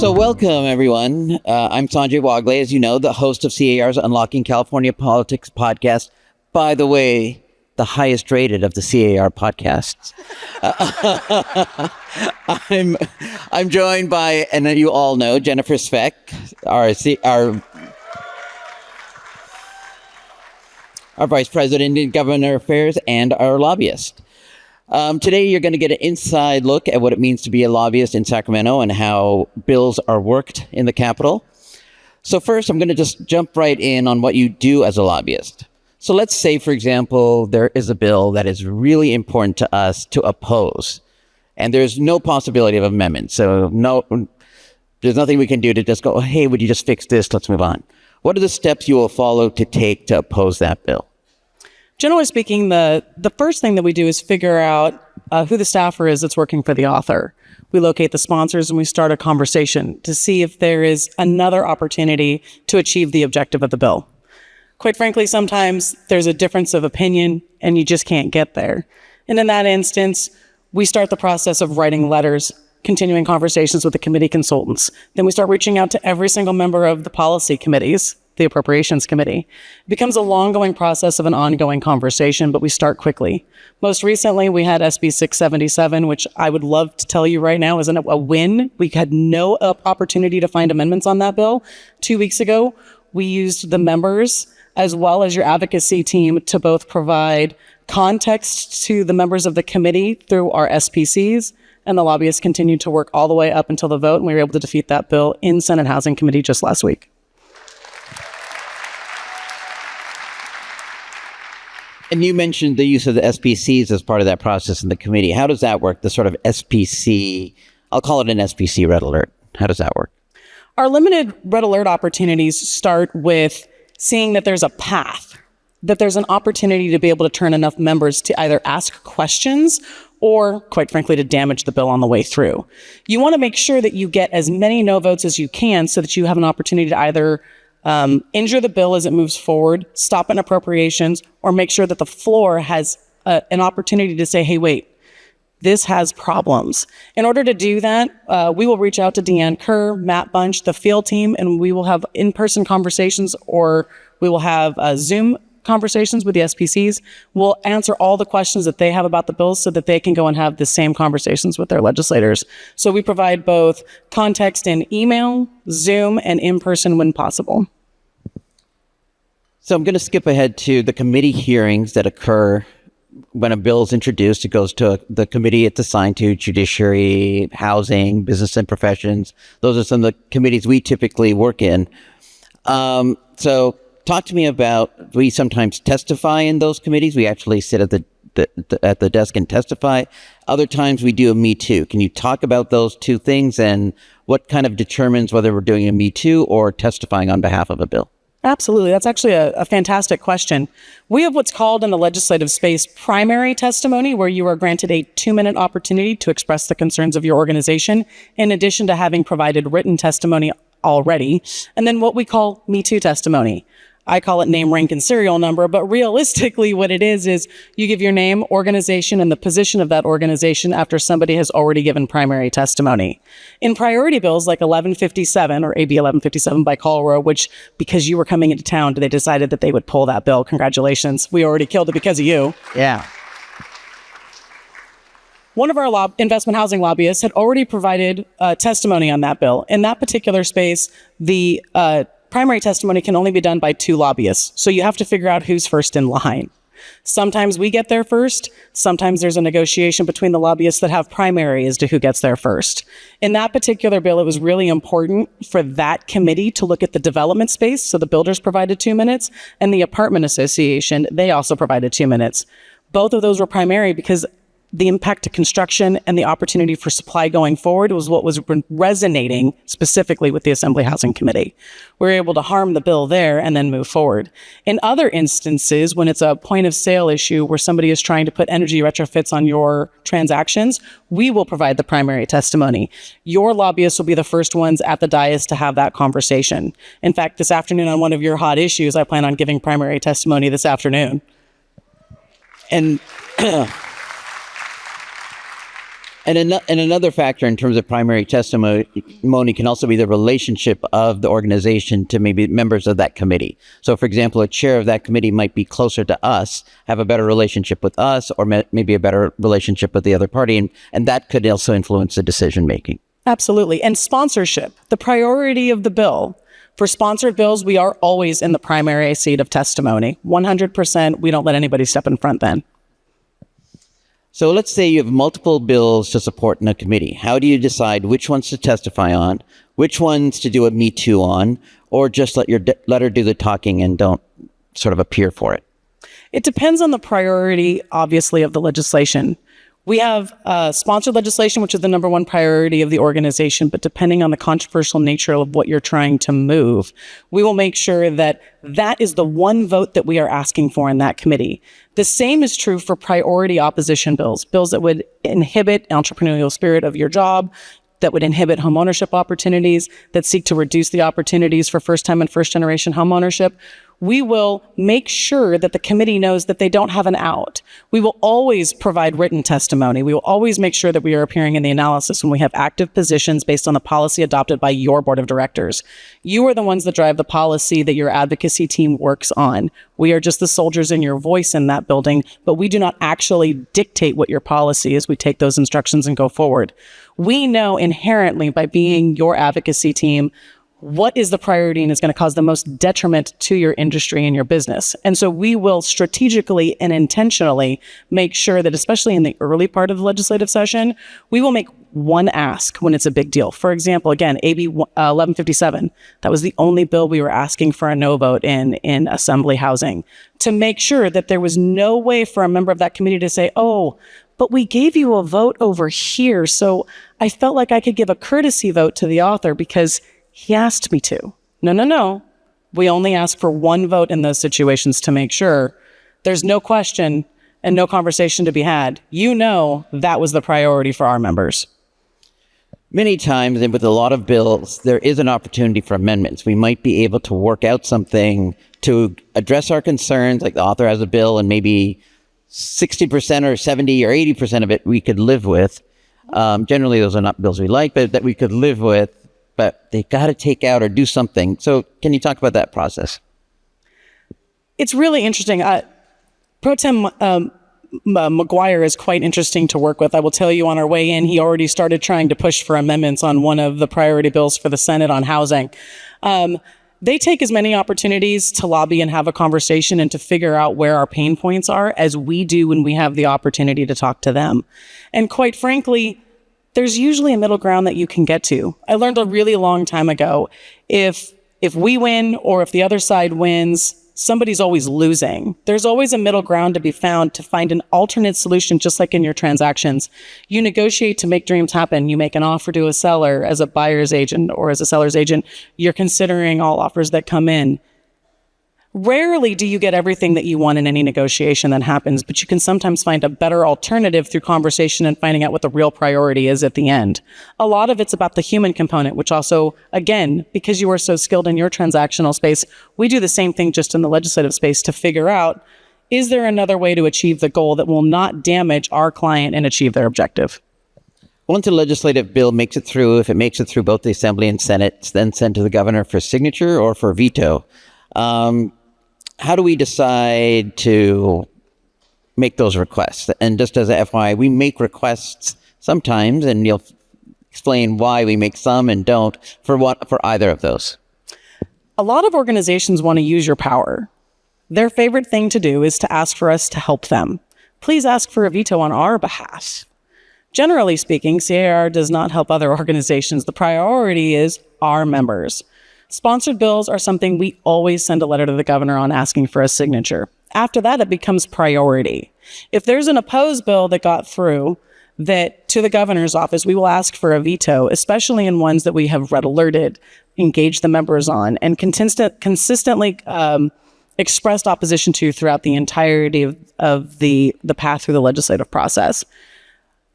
So welcome, everyone. I'm Sanjay Wagle, as you know, the host of C.A.R.'s Unlocking California Politics podcast. By the way, the highest rated of the C.A.R. podcasts. I'm joined by, and you all know, Jennifer Svec, our Vice President in Government Affairs and our lobbyist. Today, you're going to get an inside look at what it means to be a lobbyist in Sacramento and how bills are worked in the Capitol. So first, I'm going to just jump right in on what you do as a lobbyist. So let's say, for example, there is a bill that is really important to us to oppose, and there's no possibility of amendment. So there's nothing we can do to just go, oh, hey, would you just fix this? Let's move on. What are the steps you will follow to take to oppose that bill? Generally speaking, the first thing that we do is figure out who the staffer is that's working for the author. We locate the sponsors and we start a conversation to see if there is another opportunity to achieve the objective of the bill. Quite frankly, sometimes there's a difference of opinion and you just can't get there. And in that instance, we start the process of writing letters, continuing conversations with the committee consultants. Then we start reaching out to every single member of the policy committees, the appropriations committee. It becomes a long-going process of an ongoing conversation, but we start quickly. Most recently, we had SB 677, which I would love to tell you right now isn't a win. We had no opportunity to find amendments on that bill. 2 weeks ago, we used the members as well as your advocacy team to both provide context to the members of the committee through our SPCs, and the lobbyists continued to work all the way up until the vote, and we were able to defeat that bill in Senate Housing Committee just last week. And you mentioned the use of the SPCs as part of that process in the committee. How does that work? The sort of SPC, I'll call it an SPC red alert. How does that work? Our limited red alert opportunities start with seeing that there's a path, that there's an opportunity to be able to turn enough members to either ask questions or, quite frankly, to damage the bill on the way through. You want to make sure that you get as many no votes as you can so that you have an opportunity to either injure the bill as it moves forward, stop an appropriations, or make sure that the floor has an opportunity to say, hey, wait, this has problems. In order to do that, we will reach out to Deanne Kerr, Matt Bunch, the field team, and we will have in-person conversations, or we will have Zoom conversations with the SPCs. We'll answer all the questions that they have about the bills so that they can go and have the same conversations with their legislators. So we provide both context in email, Zoom, and in-person when possible. So I'm going to skip ahead to the committee hearings that occur when a bill is introduced. It goes to the committee it's assigned to: Judiciary, Housing, Business and Professions. Those are some of the committees we typically work in. So talk to me about, we sometimes testify in those committees. We actually sit at the desk and testify. Other times we do a Me Too. Can you talk about those two things and what kind of determines whether we're doing a Me Too or testifying on behalf of a bill? Absolutely. That's actually a fantastic question. We have what's called in the legislative space primary testimony, where you are granted a 2-minute opportunity to express the concerns of your organization, in addition to having provided written testimony already. And then what we call Me Too testimony. I call it name, rank, and serial number, but realistically what it is you give your name, organization, and the position of that organization after somebody has already given primary testimony. In priority bills like 1157 or AB 1157 by Colorado, which because you were coming into town, they decided that they would pull that bill. Congratulations. We already killed it because of you. Yeah. One of our investment housing lobbyists had already provided testimony on that bill. In that particular space, the primary testimony can only be done by 2 lobbyists. So you have to figure out who's first in line. Sometimes we get there first. Sometimes there's a negotiation between the lobbyists that have primary as to who gets there first. In that particular bill, it was really important for that committee to look at the development space. So the builders provided 2 minutes, and the apartment association, they also provided 2 minutes. Both of those were primary because the impact to construction and the opportunity for supply going forward was what was resonating specifically with the Assembly Housing Committee. We were able to harm the bill there and then move forward. In other instances, when it's a point of sale issue where somebody is trying to put energy retrofits on your transactions, we will provide the primary testimony. Your lobbyists will be the first ones at the dais to have that conversation. In fact, this afternoon on one of your hot issues, I plan on giving primary testimony this afternoon. And And another factor in terms of primary testimony can also be the relationship of the organization to maybe members of that committee. So, for example, a chair of that committee might be closer to us, have a better relationship with us, or maybe a better relationship with the other party, and that could also influence the decision making. Absolutely. And sponsorship, the priority of the bill. For sponsored bills, we are always in the primary seat of testimony. 100%, we don't let anybody step in front then. So let's say you have multiple bills to support in a committee. How do you decide which ones to testify on, which ones to do a Me Too on, or just let her do the talking and don't sort of appear for it? It depends on the priority, obviously, of the legislation. We have sponsored legislation, which is the number one priority of the organization, but depending on the controversial nature of what you're trying to move, we will make sure that that is the one vote that we are asking for in that committee. The same is true for priority opposition bills, bills that would inhibit entrepreneurial spirit of your job, that would inhibit homeownership opportunities, that seek to reduce the opportunities for first-time and first-generation homeownership. We will make sure that the committee knows that they don't have an out. We will always provide written testimony. We will always make sure that we are appearing in the analysis when we have active positions based on the policy adopted by your board of directors. You are the ones that drive the policy that your advocacy team works on. We are just the soldiers in your voice in that building, but we do not actually dictate what your policy is. We take those instructions and go forward. We know inherently by being your advocacy team what is the priority and is going to cause the most detriment to your industry and your business. And so we will strategically and intentionally make sure that, especially in the early part of the legislative session, we will make one ask when it's a big deal. For example, again, AB 1157, that was the only bill we were asking for a no vote in assembly housing, to make sure that there was no way for a member of that committee to say, oh, but we gave you a vote over here. So I felt like I could give a courtesy vote to the author because he asked me to. No. We only ask for one vote in those situations to make sure there's no question and no conversation to be had. You know that was the priority for our members. Many times, and with a lot of bills, there is an opportunity for amendments. We might be able to work out something to address our concerns, like the author has a bill and maybe 60% or 70 or 80% of it we could live with. Generally, those are not bills we like, but that we could live with. But they got to take out or do something. So can you talk about that process? It's really interesting. Pro Tem McGuire is quite interesting to work with. I will tell you, on our way in, he already started trying to push for amendments on one of the priority bills for the Senate on housing. They take as many opportunities to lobby and have a conversation and to figure out where our pain points are as we do when we have the opportunity to talk to them. And quite frankly, there's usually a middle ground that you can get to. I learned a really long time ago, if we win or if the other side wins, somebody's always losing. There's always a middle ground to be found to find an alternate solution, just like in your transactions. You negotiate to make dreams happen. You make an offer to a seller as a buyer's agent or as a seller's agent. You're considering all offers that come in. Rarely do you get everything that you want in any negotiation that happens, but you can sometimes find a better alternative through conversation and finding out what the real priority is at the end. A lot of it's about the human component, which also, again, because you are so skilled in your transactional space, we do the same thing just in the legislative space to figure out, is there another way to achieve the goal that will not damage our client and achieve their objective? Once a legislative bill makes it through, if it makes it through both the Assembly and Senate, it's then sent to the governor for signature or for veto. How do we decide to make those requests? And just as a FYI, we make requests sometimes, and you'll explain why we make some and don't for either of those. A lot of organizations want to use your power. Their favorite thing to do is to ask for us to help them. Please ask for a veto on our behalf. Generally speaking, C.A.R. does not help other organizations. The priority is our members. Sponsored bills are something we always send a letter to the governor on asking for a signature. After that, it becomes priority. If there's an opposed bill that got through that to the governor's office, we will ask for a veto, especially in ones that we have red alerted, engaged the members on, and consistently expressed opposition to throughout the entirety of the path through the legislative process.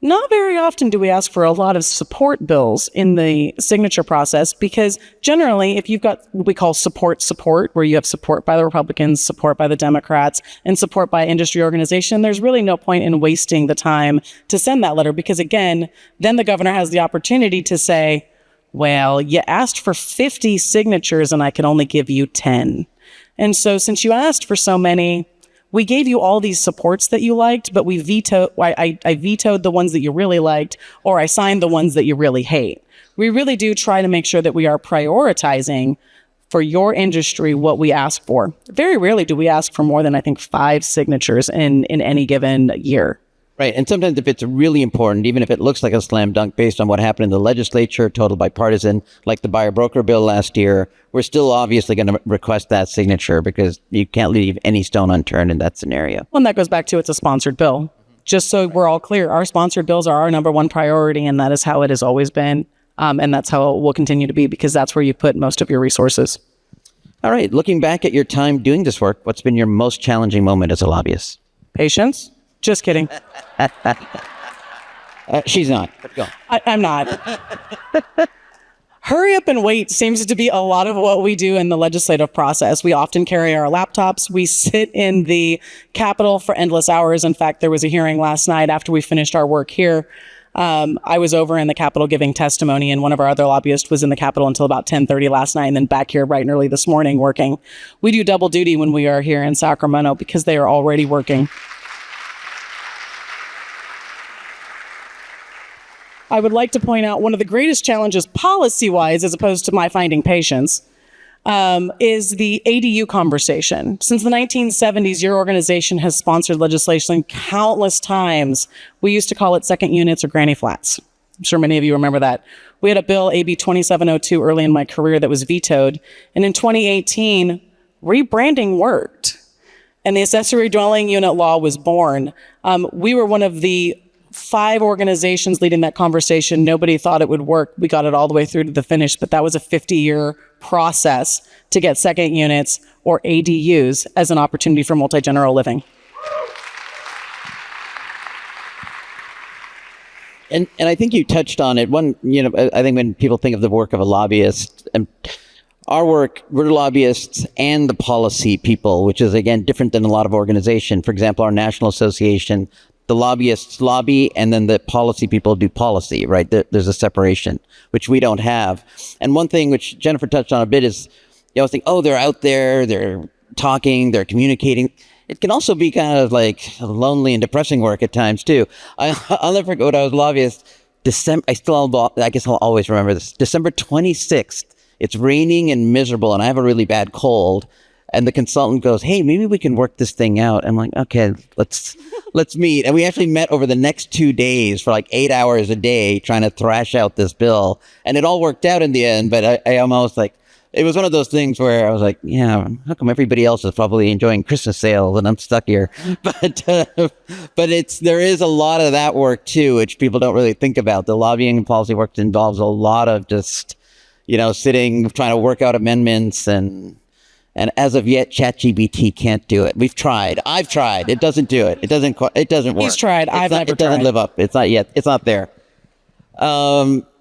Not very often do we ask for a lot of support bills in the signature process, because generally, if you've got what we call support, where you have support by the Republicans, support by the Democrats, and support by industry organization, there's really no point in wasting the time to send that letter, because again, then the governor has the opportunity to say, well, you asked for 50 signatures and I can only give you 10. And so since you asked for so many, we gave you all these supports that you liked, but I vetoed the ones that you really liked, or I signed the ones that you really hate. We really do try to make sure that we are prioritizing for your industry what we ask for. Very rarely do we ask for more than, I think, 5 signatures in any given year. Right. And sometimes if it's really important, even if it looks like a slam dunk based on what happened in the legislature, total bipartisan, like the buyer broker bill last year, we're still obviously going to request that signature because you can't leave any stone unturned in that scenario. Well, and that goes back to it's a sponsored bill. Just so we're all clear, our sponsored bills are our number one priority, and that is how it has always been. And that's how it will continue to be, because that's where you put most of your resources. All right. Looking back at your time doing this work, what's been your most challenging moment as a lobbyist? Patience. Just kidding. She's not. But go. I'm not. Hurry up and wait seems to be a lot of what we do in the legislative process. We often carry our laptops. We sit in the Capitol for endless hours. In fact, there was a hearing last night after we finished our work here. I was over in the Capitol giving testimony, and one of our other lobbyists was in the Capitol until about 10:30 last night, and then back here bright and early this morning working. We do double duty when we are here in Sacramento because they are already working. I would like to point out one of the greatest challenges policy-wise, as opposed to my finding patience, is the ADU conversation. Since the 1970s, your organization has sponsored legislation countless times. We used to call it second units or granny flats. I'm sure many of you remember that. We had a bill, AB 2702, early in my career that was vetoed. And in 2018, rebranding worked. And the accessory dwelling unit law was born. We were one of the 5 organizations leading that conversation. Nobody thought it would work. We got it all the way through to the finish, but that was a 50-year process to get second units or ADUs as an opportunity for multi-general living. And I think you touched on it. I think when people think of the work of a lobbyist, and our work, we're lobbyists and the policy people, which is, again, different than a lot of organizations. For example, our national association, the lobbyists lobby, and then the policy people do policy, right? There's a separation, which we don't have. And one thing which Jennifer touched on a bit is, you always think, oh, they're out there, they're talking, they're communicating. It can also be kind of like lonely and depressing work at times too. I'll never forget when I was a lobbyist, I guess I'll always remember this, December 26th, it's raining and miserable, and I have a really bad cold. And the consultant goes, hey, maybe we can work this thing out. I'm like, okay, let's meet. And we actually met over the next 2 days for like 8 hours a day trying to thrash out this bill. And it all worked out in the end. But I almost like, it was one of those things where I was like, yeah, how come everybody else is probably enjoying Christmas sales and I'm stuck here? But there is a lot of that work too, which people don't really think about. The lobbying and policy work involves a lot of just, sitting, trying to work out amendments and as of yet, ChatGPT can't do it. We've tried. I've tried. It doesn't do it. It doesn't work. He's tried. I've never tried. It doesn't live up. It's not yet. It's not there.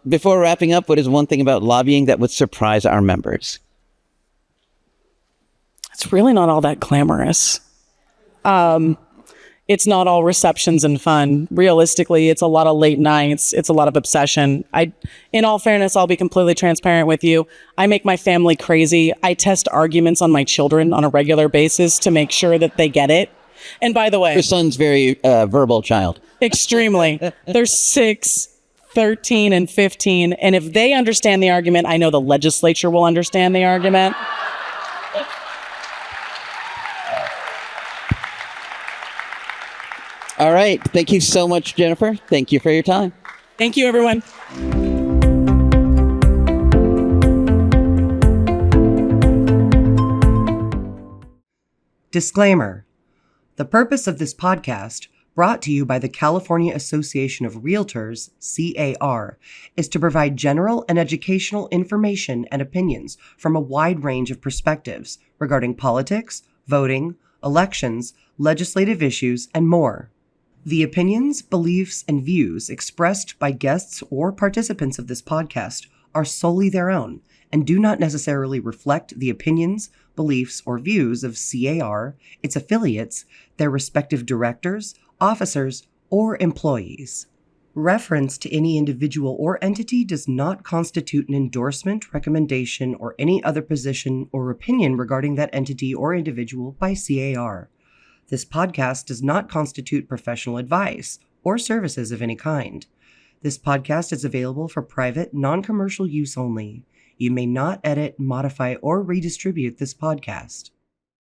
Before wrapping up, what is one thing about lobbying that would surprise our members? It's really not all that glamorous. It's not all receptions and fun. Realistically, it's a lot of late nights. It's a lot of obsession. In all fairness, I'll be completely transparent with you. I make my family crazy. I test arguments on my children on a regular basis to make sure that they get it. And by the way, your son's very verbal child. Extremely. They're 6, 13, and 15. And if they understand the argument, I know the legislature will understand the argument. All right. Thank you so much, Jennifer. Thank you for your time. Thank you, everyone. Disclaimer. The purpose of this podcast, brought to you by the California Association of Realtors, C.A.R., is to provide general and educational information and opinions from a wide range of perspectives regarding politics, voting, elections, legislative issues, and more. The opinions, beliefs, and views expressed by guests or participants of this podcast are solely their own and do not necessarily reflect the opinions, beliefs, or views of C.A.R., its affiliates, their respective directors, officers, or employees. Reference to any individual or entity does not constitute an endorsement, recommendation, or any other position or opinion regarding that entity or individual by C.A.R. This podcast does not constitute professional advice or services of any kind. This podcast is available for private, non-commercial use only. You may not edit, modify, or redistribute this podcast.